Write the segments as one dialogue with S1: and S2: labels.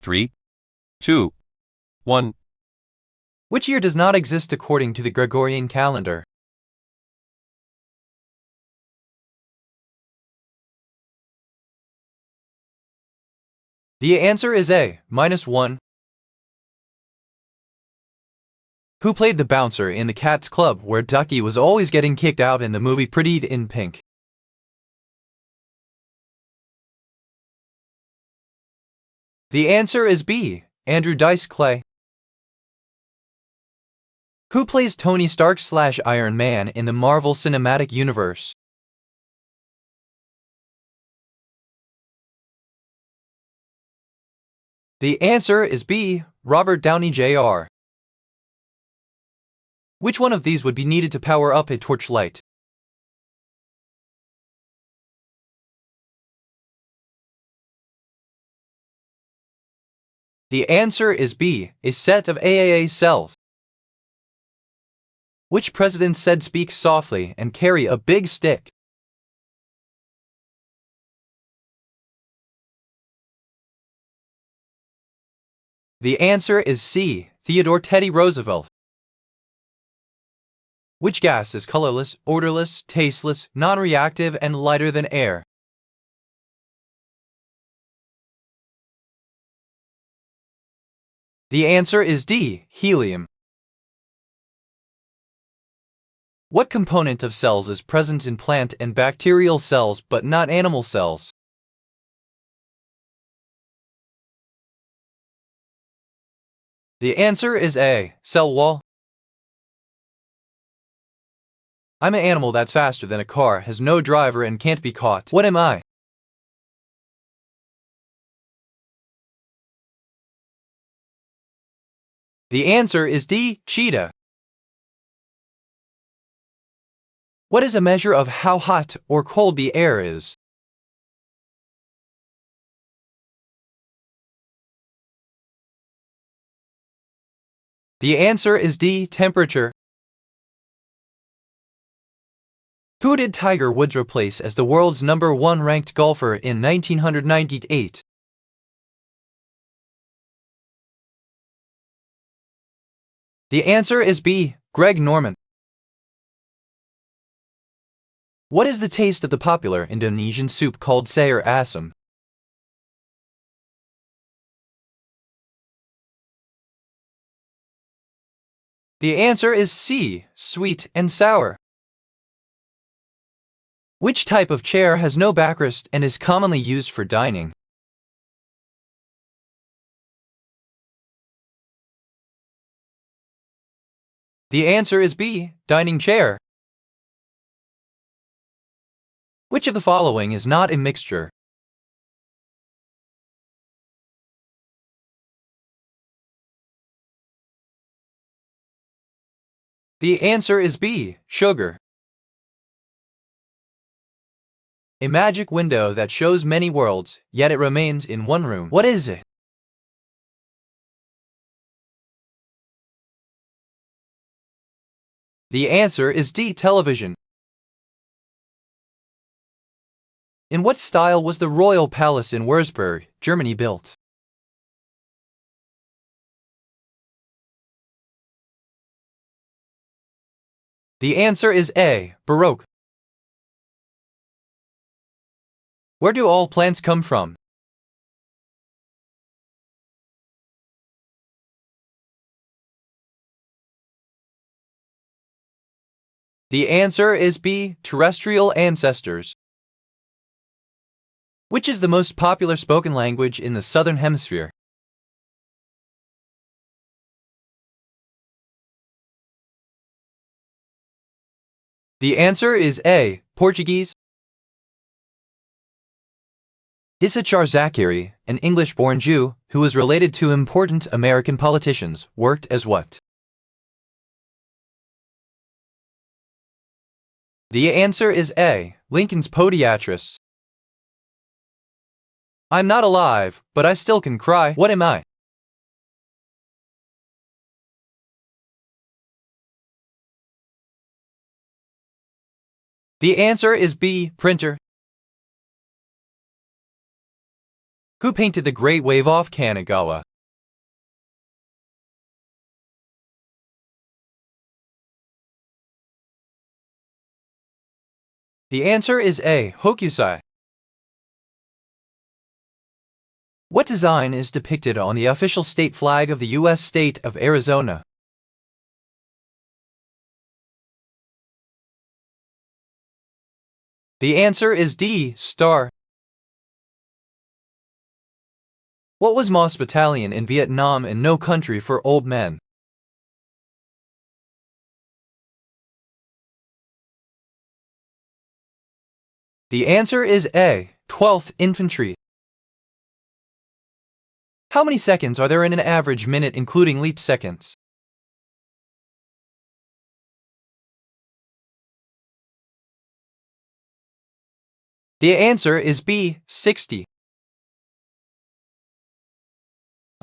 S1: 3, 2, 1.
S2: Which year does not exist according to the Gregorian calendar? The answer is A, -1. Who played the bouncer in the Cats Club where Ducky was always getting kicked out in the movie Pretty in Pink? The answer is B, Andrew Dice Clay. Who plays Tony Stark/Iron Man in the Marvel Cinematic Universe? The answer is B, Robert Downey Jr. Which one of these would be needed to power up a torchlight? The answer is B, a set of AAA cells. Which president said speak softly and carry a big stick? The answer is C, Theodore Teddy Roosevelt. Which gas is colorless, odorless, tasteless, non-reactive, and lighter than air? The answer is D, helium. What component of cells is present in plant and bacterial cells but not animal cells? The answer is A, cell wall. I'm an animal that's faster than a car, has no driver, and can't be caught. What am I? The answer is D, cheetah. What is a measure of how hot or cold the air is? The answer is D, temperature. Who did Tiger Woods replace as the world's #1 ranked golfer in 1998? The answer is B, Greg Norman. What is the taste of the popular Indonesian soup called sayur asam? The answer is C, sweet and sour. Which type of chair has no backrest and is commonly used for dining? The answer is B, dining chair. Which of the following is not a mixture? The answer is B, sugar. A magic window that shows many worlds, yet it remains in one room. What is it? The answer is D, television. In what style was the Royal Palace in Würzburg, Germany built? The answer is A, Baroque. Where do all plants come from? The answer is B, terrestrial ancestors. Which is the most popular spoken language in the Southern Hemisphere? The answer is A, Portuguese. Issachar Zakiri, an English-born Jew who was related to important American politicians, worked as what? The answer is A, Lincoln's podiatrist. I'm not alive, but I still can cry. What am I? The answer is B, printer. Who painted the Great Wave off Kanagawa? The answer is A. Hokusai. What design is depicted on the official state flag of the U.S. state of Arizona? The answer is D. Star. What was Moss Battalion in Vietnam and No Country for Old Men? The answer is A. 12th Infantry. How many seconds are there in an average minute including leap seconds? The answer is B. 60.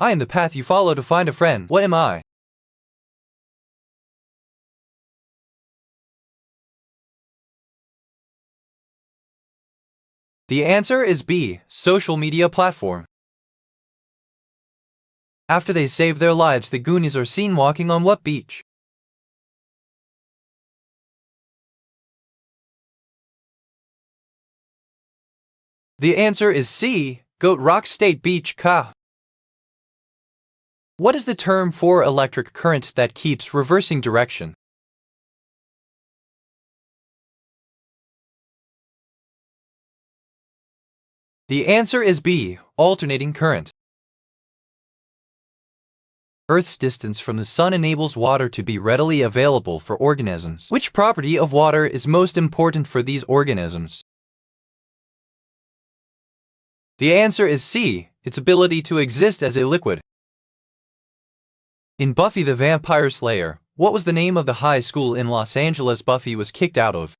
S2: I am the path you follow to find a friend. What am I? The answer is B. Social media platform. After they save their lives, the Goonies are seen walking on what beach? The answer is C. Goat Rock State Beach, Ka. What is the term for electric current that keeps reversing direction? The answer is B. Alternating current. Earth's distance from the sun enables water to be readily available for organisms. Which property of water is most important for these organisms? The answer is C. Its ability to exist as a liquid. In Buffy the Vampire Slayer, what was the name of the high school in Los Angeles Buffy was kicked out of?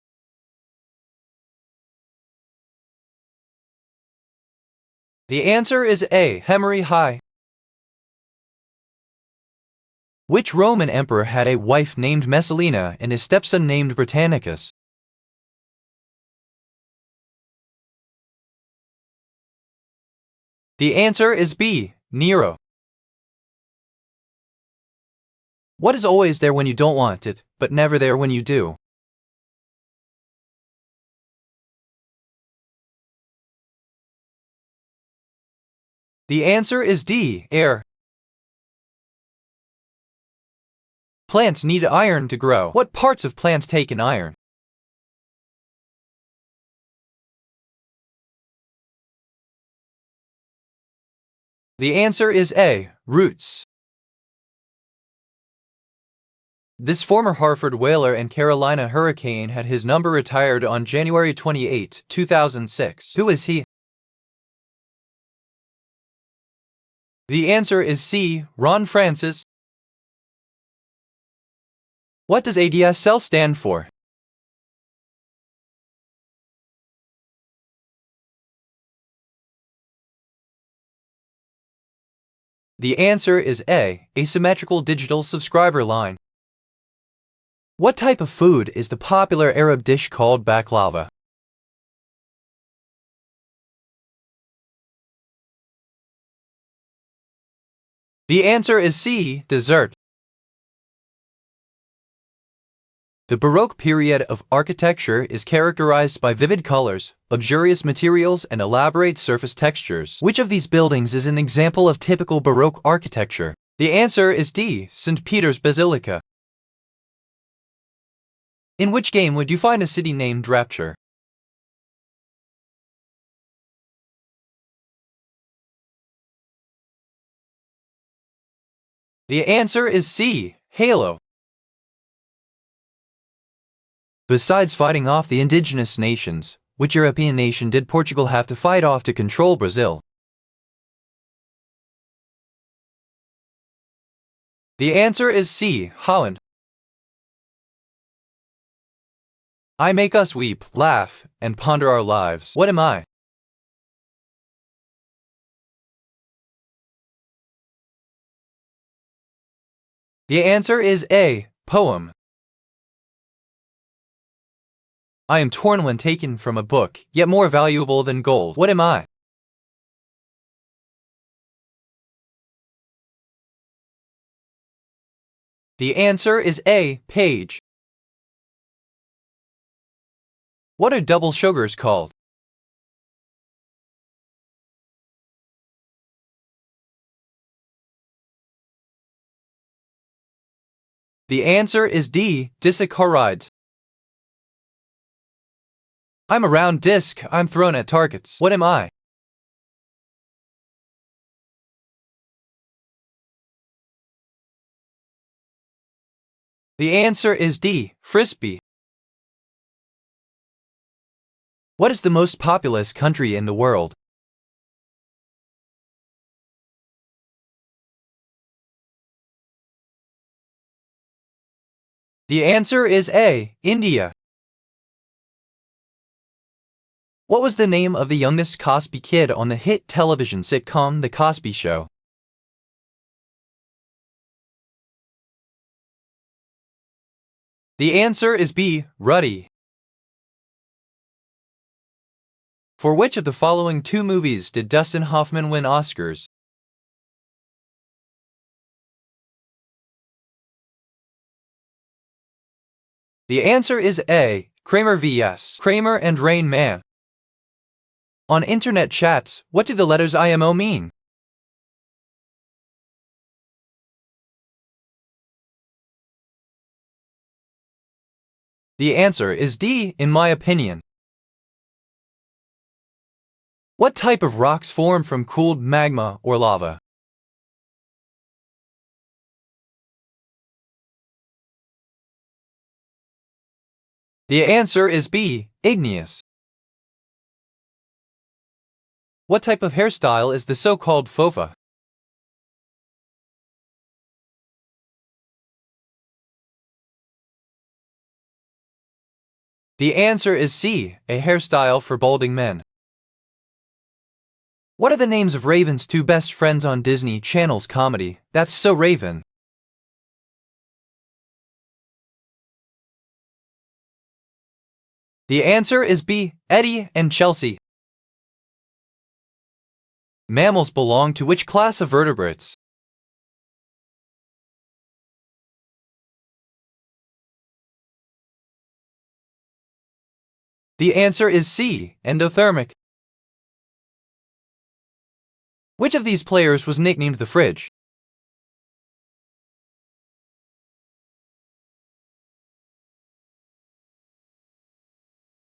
S2: The answer is A. Hemery High. Which Roman emperor had a wife named Messalina and a stepson named Britannicus? The answer is B. Nero. What is always there when you don't want it, but never there when you do? The answer is D. Air. Plants need iron to grow. What parts of plants take in iron? The answer is A. Roots. This former Hartford Whaler and Carolina Hurricane had his number retired on January 28, 2006. Who is he? The answer is C. Ron Francis. What does ADSL stand for? The answer is A. Asymmetrical digital subscriber line. What type of food is the popular Arab dish called baklava? The answer is C. Dessert. The Baroque period of architecture is characterized by vivid colors, luxurious materials, and elaborate surface textures. Which of these buildings is an example of typical Baroque architecture? The answer is D. St. Peter's Basilica. In which game would you find a city named Rapture? The answer is C. Halo. Besides fighting off the indigenous nations, which European nation did Portugal have to fight off to control Brazil? The answer is C. Holland. I make us weep, laugh, and ponder our lives. What am I? The answer is A. Poem. I am torn when taken from a book, yet more valuable than gold. What am I? The answer is A. Page. What are double sugars called? The answer is D. Disaccharides. I'm a round disc. I'm thrown at targets. What am I? The answer is D. Frisbee. What is the most populous country in the world? The answer is A. India. What was the name of the youngest Cosby kid on the hit television sitcom The Cosby Show? The answer is B. Ruddy. For which of the following two movies did Dustin Hoffman win Oscars? The answer is A. Kramer vs. Kramer and Rain Man. On internet chats, what do the letters IMO mean? The answer is D. In my opinion. What type of rocks form from cooled magma or lava? The answer is B. Igneous. What type of hairstyle is the so-called fofa? The answer is C. A hairstyle for balding men. What are the names of Raven's two best friends on Disney Channel's comedy, That's So Raven? The answer is B. Eddie and Chelsea. Mammals belong to which class of vertebrates? The answer is C. Endothermic. Which of these players was nicknamed the Fridge?